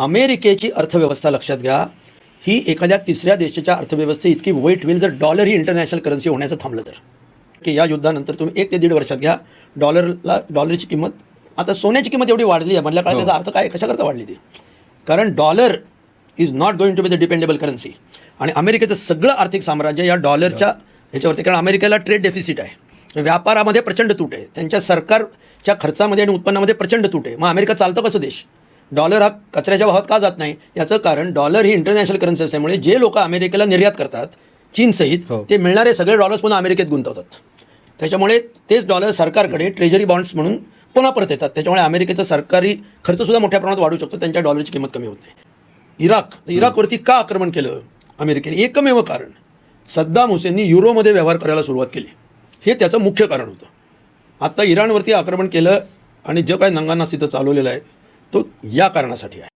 अमेरिकेची अर्थव्यवस्था लक्षात घ्या, ही एखाद्या तिसऱ्या देशाच्या अर्थव्यवस्थे इतकी वाईट होईल जर डॉलर ही इंटरनॅशनल करन्सी होण्याचं थांबलं तर. की या युद्धानंतर तुम्ही 1 ते 1.5 वर्षात घ्या, डॉलरची किंमत, आता सोन्याची किंमत एवढी वाढली आहे मधल्या काळात, त्याचा अर्थ काय, कशाकरता वाढली ती? कारण dollar is not going to be the dependable currency. आणि अमेरिकेचं सगळं आर्थिक साम्राज्य या डॉलरच्या ह्याच्यावरती, कारण अमेरिकेला ट्रेड डेफिसिट आहे, व्यापारामध्ये प्रचंड तूट आहे, त्यांच्या सरकारच्या खर्चामध्ये आणि उत्पन्नामध्ये प्रचंड तूट आहे. मग अमेरिका चालतं कसं देश? डॉलर हा कचऱ्याच्या भावात का जात नाही? याचं कारण डॉलर ही इंटरनॅशनल करन्सी असल्यामुळे जे लोक अमेरिकेला निर्यात करतात चीनसहित, ते मिळणारे सगळे डॉलर्स पुन्हा अमेरिकेत गुंतवतात. त्याच्यामुळे तेच डॉलर सरकारकडे ट्रेजरी बॉन्ड्स म्हणून पुन्हा परत येतात. त्याच्यामुळे अमेरिकेचा सरकारी खर्चसुद्धा मोठ्या प्रमाणात वाढू शकतो, त्यांच्या डॉलरची किंमत कमी होत नाही. इराकवरती का आक्रमण केलं अमेरिकेने? एकमेव कारण, सद्दाम हुसेननी युरोमध्ये व्यवहार करायला सुरुवात केली, हे त्याचं मुख्य कारण होतं. आता इराणवरती आक्रमण केलं आणि जो काही नंगानाच तिथं चालवलेला आहे तो या कारणासाठी आहे.